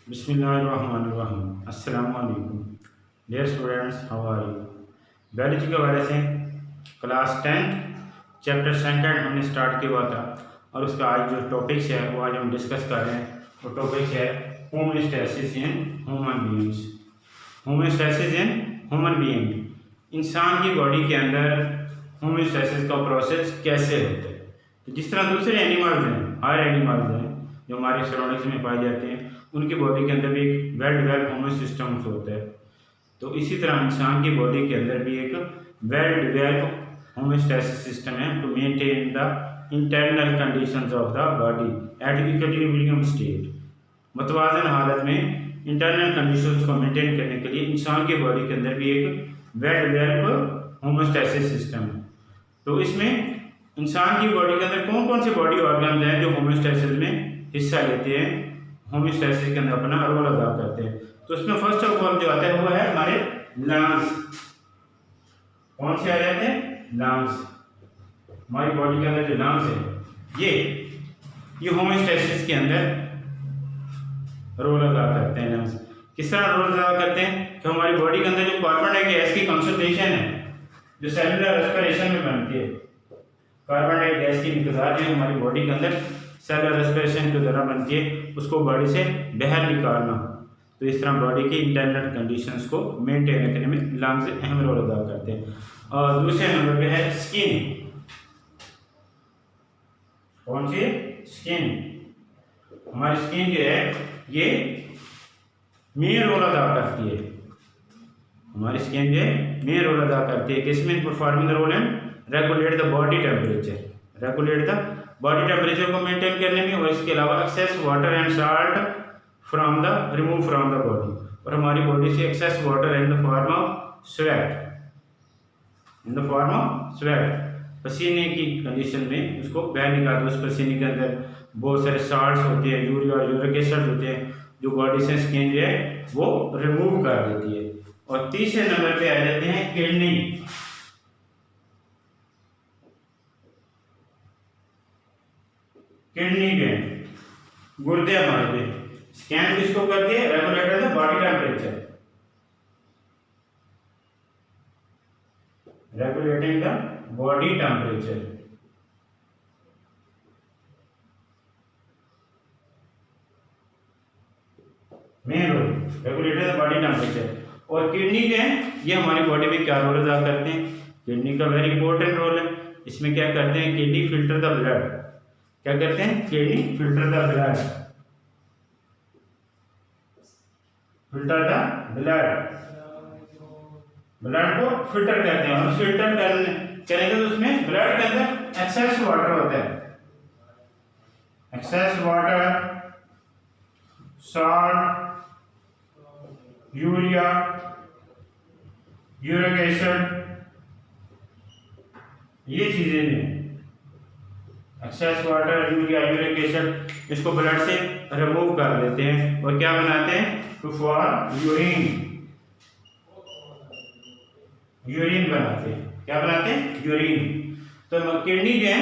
बिस्मिल्लाहिर्रहमानिर्रहीम। अस्सलाम वालेकुम dear students, how are you. Biology के हवाले से क्लास 10 चैप्टर सेकंड हमने स्टार्ट किया हुआ था और उसका आज जो टॉपिक्स है वो आज हम डिस्कस कर रहे हैं। वो टॉपिक है homeostasis in human beings. Homeostasis in human being, इंसान की बॉडी के अंदर होमोस्टैसिस का प्रोसेस कैसे होता है। तो जिस तरह दूसरे एनिमल्स हैं, हर एनिमल्स हैं जो हमारे सराउंडिंग्स में पाए जाते हैं, उनकी बॉडी के अंदर भी एक वेल डेवलप्ड होमो सिस्टम होता है। तो इसी तरह इंसान की बॉडी के अंदर भी एक वेल डेवलप्ड होमोस्टैसिस सिस्टम है to maintain the internal conditions of the body at equilibrium state. मतवाजन हालत में इंटरनल कंडीशंस को मेंटेन करने के लिए इंसान की बॉडी के अंदर भी एक वेल डेवलप्ड होमोस्टैसिस सिस्टम है। तो इसमें इंसान की बॉडी के अंदर कौन कौन से बॉडी ऑर्गन हैं जो होमोस्टैसिस में हिस्सा लेते हैं, होमोस्टैसिस के अंदर अपना रोल अदा करते हैं। तो उसमें फर्स्ट ऑफ ऑल जो आता है वो है हमारे लंग्स। कौन से आ जाते हैं? लंग्स। हमारी बॉडी के अंदर जो लंग्स है ये होमोस्टैसिस के अंदर रोल अदा करते हैं। लंग्स किस तरह रोल अदा करते हैं कि हमारी बॉडी के अंदर जो कार्बन डाइऑक्साइड की कंसंट्रेशन है जो सेलुलर रेस्पिरेशन में बनती है, कार्बन डाइऑक्साइड की मिकदार जो हमारी बॉडी के अंदर सेलुलर रेस्पिरेशन के दौरान बनती है, उसको बॉडी से बाहर निकालना। तो इस तरह बॉडी की इंटरनल कंडीशंस को मेंटेन करने में लंग्स अहम रोल अदा करते हैं। और दूसरे नंबर पे है स्किन। कौन सी? स्किन। हमारी स्किन जो है ये मेन रोल अदा करती है। हमारी स्किन जो है मेन रोल अदा करती है किसमें? Performing the role in regulate the body temperature, regulate the body temperature को मेंटेन करने में, और इसके अलावा excess water and salt from the remove from the body, और हमारी बॉडी से excess water in the form of sweat, in the form of sweat, पसीने की कंडीशन में उसको बाहर निकालते हैं। उस पसीने के अंदर बहुत सारे साल्ट्स होते हैं, यूरिया और यूरिक एसिड होते हैं, जो बॉडी से स्किन जो है वो रिमूव कर देती है। और तीसरे नंबर पे आ जाते हैं किडनी। किडनी के गुर्दे हमारे पे स्कैन किसको करती है? Regulator the body temperature, regulating the body temperature. Main role regulator the body temperature. और किडनी के ये हमारी बॉडी में क्या रोल अदा करते हैं? किडनी का वेरी इंपॉर्टेंट रोल है। इसमें क्या करते हैं? Kidney filter the blood. क्या करते हैं? Kidney filter the blood, filter the blood, blood को फिल्टर करते हैं। और फिल्टर करेंगे तो उसमें ब्लड के अंदर एक्सेस वाटर होता है, excess water, salt, urea, uric acid, ये चीजें हैं। Excess water, urea, uric acid, इसको ब्लड से रिमूव कर देते हैं और क्या बनाते हैं? टू फॉर्म यूरिन, यूरिन बनाते हैं। क्या बनाते हैं? यूरिन। तो किडनी जो है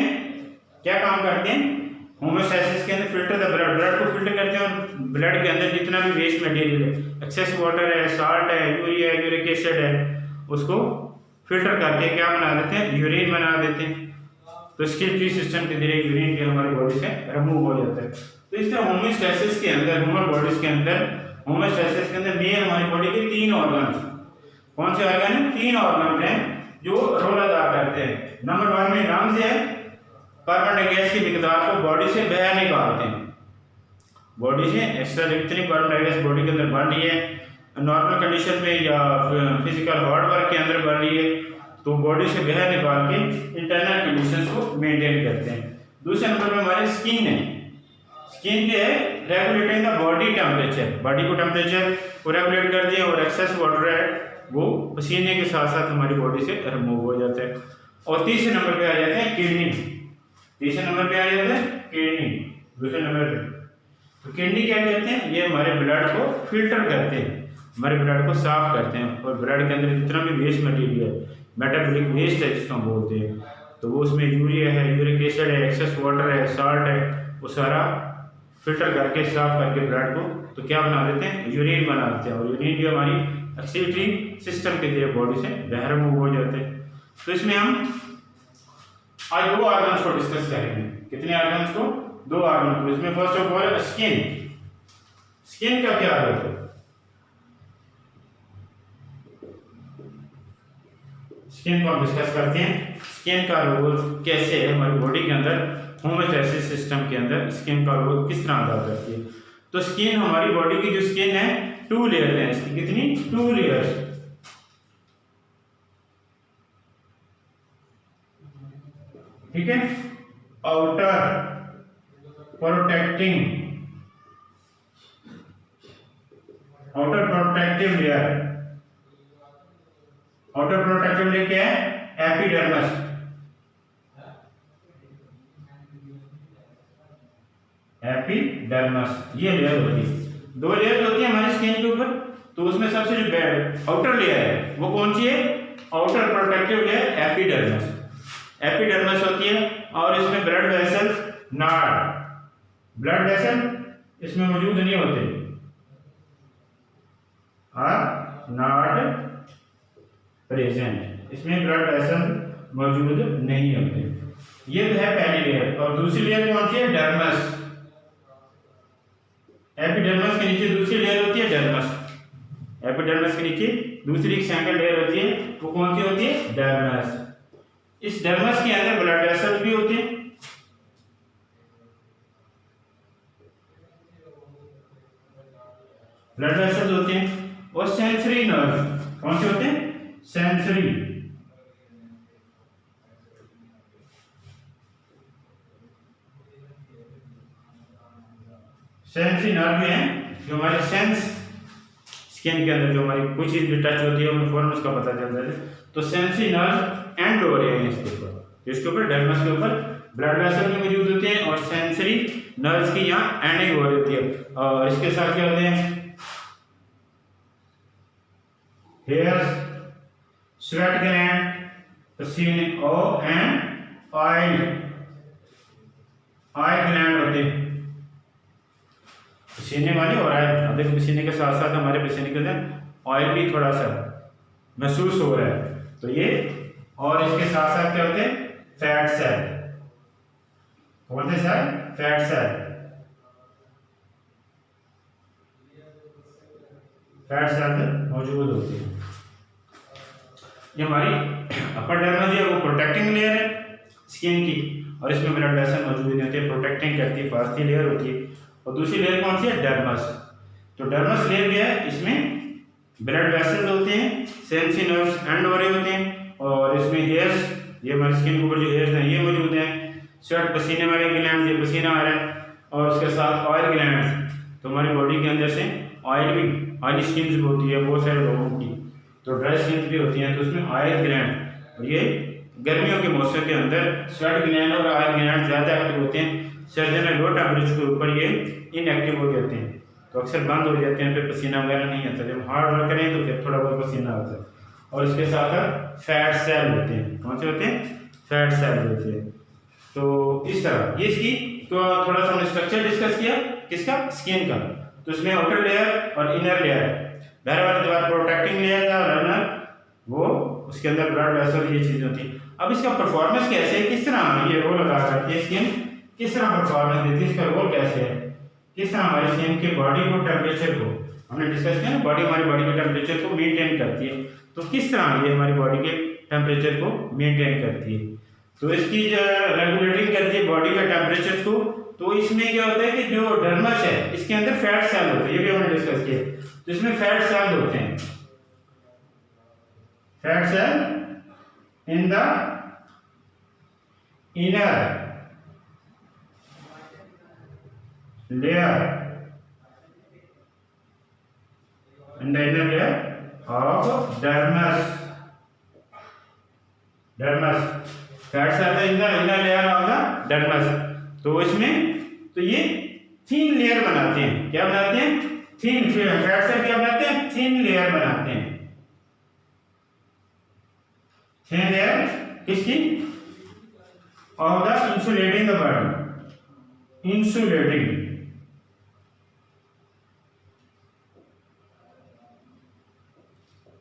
क्या काम करते हैं? होमोस्टैसिस के अंदर फिल्टर द ब्लड, ब्लड को फिल्टर करते हैं और ब्लड के अंदर जितना भी वेस्ट मटेरियल है, एक्सेस वाटर है, साल्ट है, यूरिया है, यूरिक एसिड है, उसको फिल्टर करके क्या बना देते हैं? यूरिन बना देते हैं। तो स्किल्ट्री सिस्टम के जरिए यूरिन के हमारी बॉडी से रिमूव हो जाता है। तो इस तरह होमोस्टैसिस के अंदर, ह्यूमन बॉडीज के अंदर, होमोस्टैसिस के अंदर मेन हमारी बॉडी के 3 ऑर्गन। कौन से ऑर्गन है? 3 ऑर्गन हैं जो रोल अदा करते हैं। नंबर 1 में लंग्स है, कार्बन डाइऑक्साइड की मिकदार को बॉडी से बाहर निकालते हैं। बॉडी से एक्स्ट्रा जितनी कार्बन डाइऑक्साइड बॉडी के अंदर बन रही है, नॉर्मल कंडीशन में या फिजिकल हार्ड वर्क के अंदर बन रही है, तो बॉडी से बाहर निकाल के इंटरनल कंडीशंस को मेंटेन करते हैं। दूसरे नंबर पे हमारे स्किन है। स्किन जो है regulating the body temperature, body को टेम्परेचर को रेगुलेट करती है, और एक्सेस वाटर है वो पसीने के साथ साथ हमारी बॉडी से रिमूव हो जाता है। और तीसरे नंबर पे आ जाते हैं किडनी। तीसरे नंबर पे आ जाते हैं किडनी, दूसरे नंबर पे। तो किडनी क्या कहते हैं? ये हमारे ब्लड को फिल्टर करते हैं, हमारे ब्लड को साफ करते हैं, और ब्लड के अंदर जितना भी वेस्ट मटेरियल, मेटाबॉलिक वेस्ट है जिसको हम बोलते हैं, तो वो उसमें यूरिया है, यूरिक एसिड है, एक्सेस वाटर है, साल्ट है, वो सारा फिल्टर करके साफ करके ब्लड को तो क्या बना देते हैं, यूरिन बना देते हैं, और यूरिन जो हमारी एक्सक्रीटरी सिस्टम के जरिए बॉडी से बाहर मूव हो जाते हैं। तो इसमें हम आज 2 ऑर्गन्स को डिस्कस करेंगे। कितने ऑर्गन्स को, 2 ऑर्गन को। इसमें first of all skin. Skin का क्या रोल है, स्किन को हम डिस्कस करते हैं। स्किन का रोल कैसे है हमारी बॉडी के अंदर, होम्योस्टैसिस सिस्टम के अंदर स्किन का रोल किस तरह अदा करती है। तो स्किन, हमारी बॉडी की जो स्किन है 2 लेयर है इसकी। कितनी, 2 लेयर्स। ठीक है, outer protective layer. Outer protective layer क्या है, एपिडर्मिस। एपिडर्मिस ये लेयर होती है। 2 लेयर होती है हमारी स्किन के ऊपर। तो उसमें सबसे जो आउटर लेयर है वो कौन सी है, outer protective layer epidermis. Epidermis होती है, और इसमें ब्लड वेसल, नाड़, ब्लड वेसल इसमें मौजूद नहीं होते, नॉट प्रेजेंट। इसमें ब्लड वेसल मौजूद नहीं होते। ये तो है पहली लेयर। और दूसरी लेयर कौन सी है, डर्मस। एपिडर्मिस के नीचे दूसरी लेयर होती है डर्मस। एपिडर्मिस के नीचे दूसरी सेकंड लेयर होती है, वो कौन सी होती है, डर्मस। इस डर्मस के अंदर ब्लड वेसल भी होते हैं। ब्लड वेसल्स होते हैं, और सेंसरी नर्व कौन से होते हैं, सेंसरी। सेंसरी नर्व है जो हमारे सेंस, स्किन के अंदर जो हमारी कोई चीज भी टच होती है हमें फौरन उसका पता चलता है। तो सेंसरी नर्व एंड हो रहे हैं इसके ऊपर, इसके ऊपर डर्मस के ऊपर ब्लड वेसल भी मौजूद होते हैं, और सेंसरी नर्व्स की यहाँ एंडिंग हो रही है। और इसके साथ क्या होते हैं, हेयर्स, स्वेट ग्लैंड, पसीने एंड ऑयल ग्लैंड होते हैं, पसीने वाले और ऑयल। देखो पसीने के साथ साथ हमारे पसीने के अंदर ऑयल भी थोड़ा सा महसूस हो रहा है, तो ये। और इसके साथ साथ क्या होते हैं, फैट सेल। कौन से cell, fat cell. Fat cell मौजूद होती है। ये हमारी अपर डर्मस है, वो प्रोटेक्टिंग लेयर है स्किन की, और इसमें ब्लड वेसल मौजूद नहीं होते, प्रोटेक्टिंग करती है, फर्स्ट लेयर होती है। और दूसरी लेयर कौन सी है, डर्मस। तो डर्मस लेयर क्या है, इसमें ब्लड वेसल होते हैं, सेंसरी नर्व्स एंड हो रहे होते हैं, और इसमें हेयर्स, ये हमारी स्किन के ऊपर जो हेयर्स हैं ये मौजूद हैं, स्वेट पसीने वाले ग्लैंड, ये पसीना आ रहा है, और उसके साथ ऑयल ग्लैंड। तो हमारी बॉडी के अंदर से ऑयल भी, ऑयली स्किन भी होती है बहुत सारे लोगों की, तो ड्राई स्किन भी होती है, तो उसमें ऑयल ग्लैंड। और ये गर्मियों के मौसम के अंदर स्वेट ग्लैंड और ऑयल ग्लैंड ज़्यादा एक्टिव होते हैं। सर्दियों में लो टेम्परेचर के ऊपर ये इनएक्टिव हो जाते हैं, तो अक्सर बंद हो जाते हैं, फिर पसीना वगैरह नहीं आता। जब हार्ड वर्क करें तो फिर थोड़ा बहुत पसीना आता है। और इसके साथ फैट सेल होते हैं, कौन से होते हैं, फैट सेल होते हैं। तो इस तरह ये इसकी तो थोड़ा सा हमने स्ट्रक्चर डिस्कस किया, किसका, स्किन का। तो इसमें आउटर लेयर और इनर लेयर, बाहर वाले द्वार प्रोटेक्टिंग लेयर था, और इनर वो उसके अंदर ब्लड वेसल ये चीजें होती हैं। अब इसका परफॉर्मेंस कैसे है, किस तरह ये रोल अदा करती है स्किन, किस तरह परफॉर्मेंस देती है, इसका रोल कैसे है, किस तरह हमारी स्किन के बॉडी को टेम्परेचर को हमने डिस्कस किया ना, बॉडी हमारी बॉडी के टेम्परेचर को मेंटेन करती है। तो किस तरह ये हमारी बॉडी के टेम्परेचर को मेंटेन करती है, तो इसकी जो रेगुलेटिंग करती है बॉडी के टेम्परेचर को। तो इसमें क्या होता है कि जो डर्मस है इसके अंदर फैट सेल होते हैं, ये भी हमने डिस्कस किया। तो इसमें फैट सेल होते हैं, fat cell in the inner layer, in the inner layer of dermis. Fat cell in the inner layer of the dermis. तो इसमें तो ये थिन लेयर बनाते हैं, क्या बनाते हैं, थिन। फैट सेल क्या बनाते हैं, थिन लेयर बनाते हैं। थिन लेयर किसकी, of the insulating the body, insulating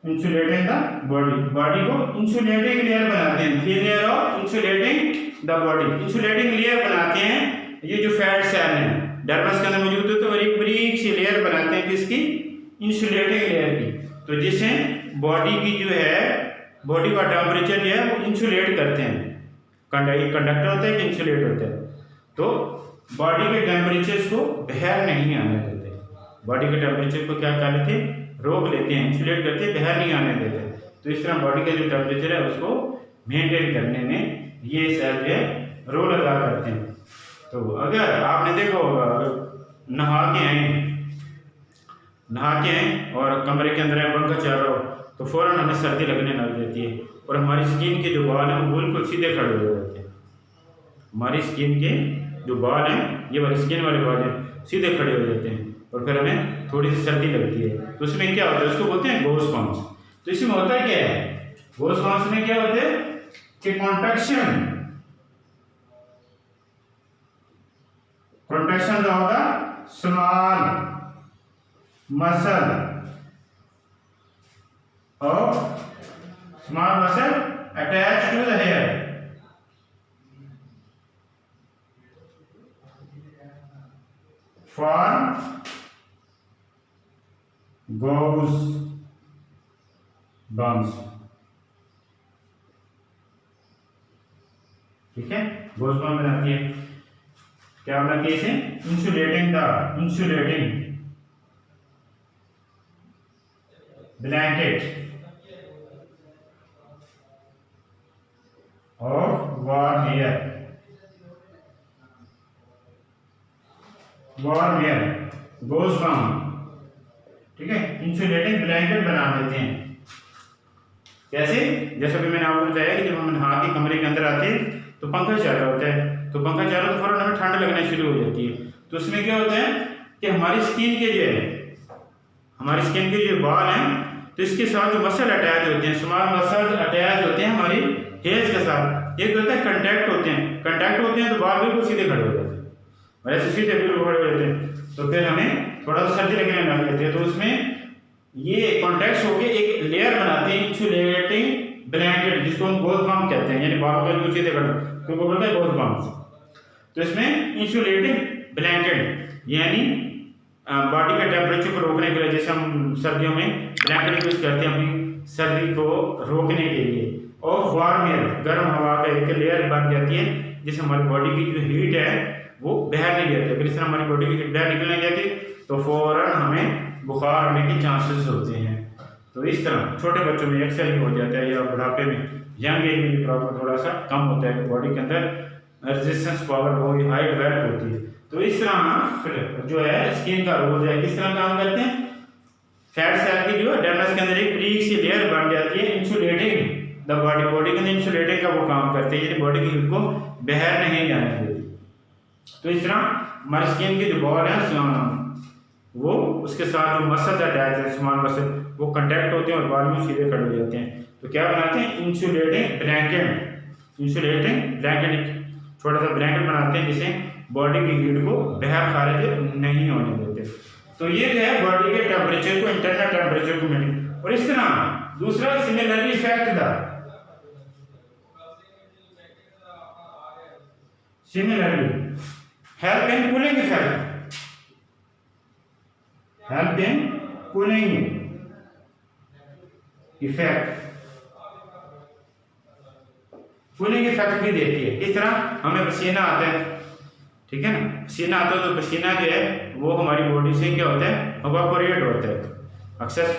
insulating the body, body को इंसुलेटिंग लेयर बनाते हैं, thin layer of insulating the body, insulating layer बनाते हैं। ये जो फैट सेल है डर्मस के अंदर मौजूद होते हैं, तो एक बारीक सी लेयर बनाते हैं किसकी, इंसुलेटिंग लेयर की, तो जिससे बॉडी की जो है, बॉडी का टेम्परेचर जो है वो इंसुलेट करते हैं। कंडक्टर होता है कि इंसुलेट होता है, तो बॉडी के टेम्परेचर को बाहर नहीं आने देते, बॉडी के टेम्परेचर को क्या कर लेते हैं, रोक लेते हैं, इंसुलेट करते हैं, बाहर नहीं आने देते। तो इस तरह बॉडी का जो टेम्परेचर है उसको मेंटेन करने में ये सेल जो है रोल अदा करते हैं। तो अगर आपने देखो नहा के आए और कमरे के अंदर पंखा चल रहा हो तो फौरन हमें सर्दी लगने लग जाती है और हमारी स्किन के जो बाल हैं वो बिल्कुल सीधे खड़े हो जाते हैं। हमारी स्किन के जो बाल हैं, ये वाले स्किन वाले बाल हैं, सीधे खड़े हो जाते हैं और फिर हमें थोड़ी सी सर्दी लगती है। तो उसमें क्या होता है, उसको बोलते हैं गोज बम्प्स। तो इसमें होता क्या है, गोज बम्प्स में क्या होते हैं कि contraction of the small muscle attach to the hair, form goes bumps, ठीक है, गोज बम्प बनाती है। क्या बनाती है इसे, insulating blanket of warm air, goes bump, ठीक है, इंसुलेटिंग ब्लैंकेट बना देते हैं। कैसे, जैसा कि मैंने आपको बताया कि जब हम नहा के कमरे के अंदर आते हैं तो पंखा चल रहा होता है, तो पंखा चल रहा तो फौरन हमें ठंड लगना शुरू हो जाती है। तो उसमें क्या होता है कि हमारी स्किन के जो बाल हैं, तो इसके साथ जो मसल अटैच होते हैं, स्मॉल मसल अटैच होते हैं हमारी हेयर्स के साथ, एक होता है कंटैक्ट होते हैं तो बाल बिल्कुल सीधे खड़े हो जाते हैं, और ऐसे सीधे बिल्कुल खड़े हो जाते हैं, तो फिर हमें थोड़ा सा सर्दी लगने लग जाती है। तो उसमें ये कॉन्टैक्ट होके एक लेयर बनाते हैं, इंसुलेटिंग ब्लैंकेट, जिसको हम गोज बम्प कहते हैं, यानी बालों को सीधे खड़े, तो वो बोलते हैं गोज बम्प। तो इसमें इंसुलेटिंग ब्लैंकेट यानी बॉडी के टेम्परेचर को रोकने के लिए, जैसे हम सर्दियों में ब्लैंकेट यूज करते हैं अपनी सर्दी को रोकने के लिए, और वार्म एयर, गर्म हवा का एक लेयर बन जाती है, जिससे हमारी बॉडी की जो हीट है वो बाहर नहीं जाती। अगर इस तरह हमारी बॉडी की हीट बाहर निकलने जाती तो फौरन हमें बुखार होने के चांसेस होते हैं। तो इस तरह छोटे बच्चों में अक्सर ही हो जाता है, या बुढ़ापे में, यंग एज में प्रॉब्लम थोड़ा सा कम होता है, बॉडी के अंदर रेजिस्टेंस पावर बहुत हाई डेवलप होती है। तो इस तरह जो है स्किन का रोल है, किस तरह काम करते हैं, फैट सेल की जो डर्मस के अंदर एक बारीक सी लेयर बन जाती है, इंसुलेटिंग द बॉडी के अंदर इंसुलेटिंग का वो काम करते हैं, यानी बॉडी की हीट को बाहर नहीं जाने देती। तो इस तरह हमारी स्किन के जो बॉल है वो उसके साथ जो मसल अटैच है, स्मॉल मसल, वो कंटैक्ट होते हैं और बाल में सीधे खड़े हो जाते हैं। तो क्या बनाते हैं, इंसुलेटिंग ब्लैंकेट, छोटा सा ब्लैंकेट बनाते हैं जिससे बॉडी की हीट को बाहर खारिज नहीं होने देते। तो ये जो है बॉडी के टेम्परेचर को, इंटरनल टेम्परेचर को मेंटेन। और इस तरह दूसरा similarly effect the help in cooling effect, help in cooling effect भी देती है। इस तरह हमें पसीना आता है, ठीक है ना, पसीना आता है तो पसीना जो है वो हमारी बॉडी से क्या होता है, इवापोरेट होता है। एक्सेस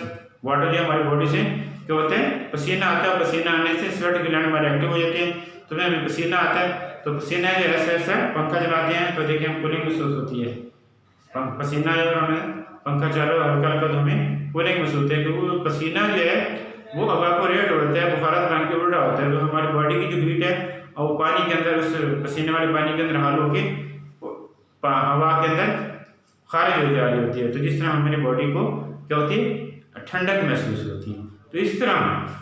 वाटर जो हमारी बॉडी से क्या होता है, पसीना आता है, पसीना आने से स्वेट ग्लैंड हमारे एक्टिव हो जाते हैं, तो हमें पसीना आता है, तो पसीना जो ऐसे पंखा चलाते हैं तो देखिए हम कूलिंग महसूस होती है, पसीना जो हमें पंखा चलो हल्का हल्का तो हमें कूलिंग महसूस होती है, क्योंकि पसीना जो है वो इवापोरेट होता है, बुखारत बन के उल्टा होता है, तो हमारी बॉडी की जो हीट है और पानी के अंदर, उस पसीने वाले पानी के अंदर हाल होके हवा के अंदर खारिज हो जा रही होती है। तो जिस तरह हमारी बॉडी को क्या होती है, ठंडक महसूस होती है। तो इस तरह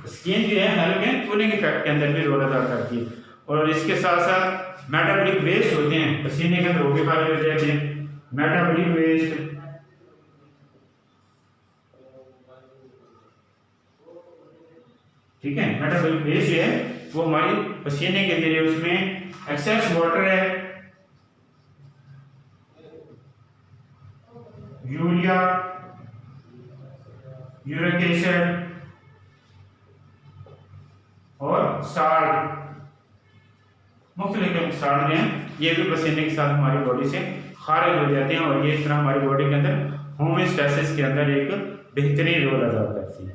स्किन जो है हल्के कूलिंग इफेक्ट के अंदर भी रोल अदा करती है। और इसके साथ साथ मेटाबॉलिक वेस्ट होते हैं, पसीने के अंदर वो भी खारिज हो जाते हैं, मेटाबॉलिक वेस्ट ठीक है। मेटाबॉलिक वेस्ट जो है वो हमारी पसीने के जरिए उसमें एक्सेस वाटर है, यूरिया, यूरिक एसिड और साल्ट, मुख्तलिफ साल्ट हैं, ये भी पसीने के साथ हमारी बॉडी से खारिज हो जाते हैं और ये इस तरह हमारी बॉडी के अंदर होमोस्टैसिस के अंदर एक बेहतरीन रोल अदा करती है।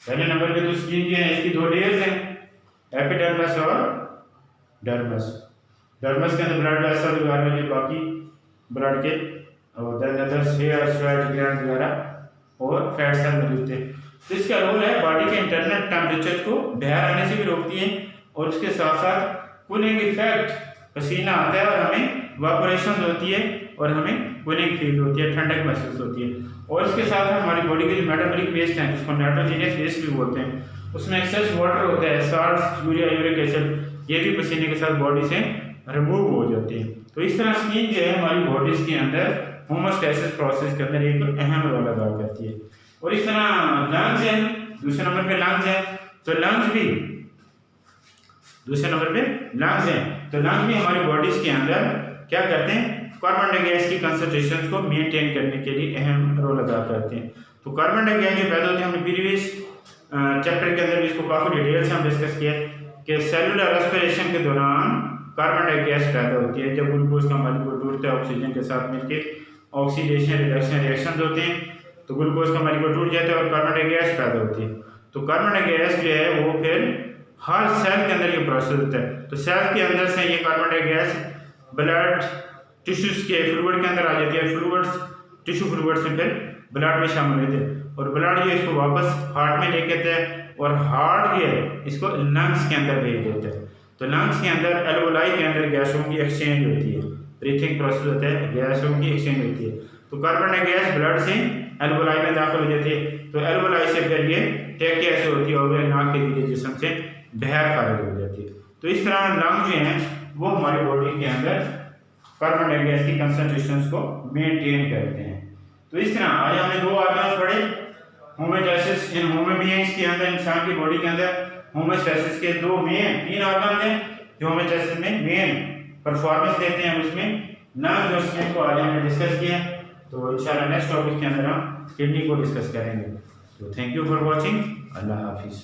पहले नंबर पे तो स्किन जो है इसकी दो लेयर्स हैं, एपिडर्मिस और डर्मिस। डर्मिस के अंदर ब्लड वेसल वगैरह जो बाकी ब्लड के और हेयर स्वेट ग्लैंड वगैरह और फैट सेल मौजूद थे। तो इसका रोल है बॉडी के इंटरनल टेम्परेचर को बाहर आने से भी रोकती है और उसके साथ साथ कूलिंग इफेक्ट, पसीना आता है और हमें वापोरेशन होती है और हमें कूलिंग फील होती है, ठंडक महसूस होती है। और इसके साथ हमारी बॉडी के जो मेटाबॉलिक वेस्ट हैं जिसको नाइट्रोजनियस वेस्ट भी बोलते हैं, उसमें एक्सेस वाटर होता है, साल्ट, यूरिया, यूरिक एसिड, ये भी पसीने के साथ बॉडी से रिमूव हो जाते हैं। तो इस तरह स्किन जो है हमारी बॉडीज के अंदर होमोस्टैसिस प्रोसेस के अंदर एक अहम रोल अदा करती है। और इस तरह लंग्स हैं, दूसरे नंबर पे लंग्स हैं, तो लंग्स भी दूसरे नंबर पे लंग्स हैं, तो लंग्स भी हमारी बॉडीज के अंदर क्या करते हैं, कार्बन डाइऑक्साइड की कंसंट्रेशन को मेंटेन करने के लिए अहम रोल अदा करते हैं। तो कार्बन डाइऑक्साइड जो पैदा होते हैं, हमने प्रीवियस चैप्टर के अंदर भी इसको काफ़ी डिटेल से हम डिस्कस किया कि सेलुलर रेस्पिरेशन के दौरान कार्बन डाइऑक्साइड पैदा होती है। जब ग्लूकोज का मॉलिक्यूल टूटता है ऑक्सीजन के साथ मिलकर ऑक्सीडेशन रिडक्शन रिएक्शन होते हैं, तो ग्लूकोज का मॉलिक्यूल टूट जाता है और कार्बन डाइऑक्साइड पैदा होती है। तो कार्बन डाइऑक्साइड जो है वो फिर हर सेल के अंदर ये प्रोसेस होता है। तो सेल के अंदर से ये कार्बन डाइऑक्साइड ब्लड टिश्यूज के फ्लूइड के अंदर आ जाती है, फ्लूइड्स टिश्यू फ्लूइड से फिर ब्लड में शामिल होते हैं और ब्लड जो इसको वापस हार्ट में लेके आता है और हार्ट जो है इसको लंग्स के अंदर भेज देता है। तो लंग्स के अंदर एल्वोलाई के अंदर गैसों की एक्सचेंज होती है, ब्रीथिंग प्रोसेस होता है, गैसों की एक्सचेंज होती है। तो कार्बन डाइऑक्साइड ब्लड से एल्वोलाई में दाखिल हो जाती है, तो एल्वोलाई से फिर ये ट्रैकिया से होती है और नाक के जरिए जिस्म से बाहर खारिज हो जाती है। तो इस तरह लंग जो हैं वो हमारी बॉडी के अंदर कार्बन डाइऑक्साइड की कंसंट्रेशंस को मेंटेन करते हैं। तो इस तरह आज हमने दो ऑर्गन्स पढ़े, होमोस्टैसिस इन ह्यूमन बीइंग्स के अंदर, इंसान की बॉडी के अंदर होमोस्टैसिस के तीन ऑर्गन हैं जो होमोस्टैसिस में मेन परफॉर्मेंस देते हैं, उसमें लंग्स और स्किन को आज हमने डिस्कस किया। तो इंशाल्लाह नेक्स्ट टॉपिक के अंदर हम किडनी को डिस्कस करेंगे। तो थैंक यू फॉर वॉचिंग, अल्लाह हाफिज़।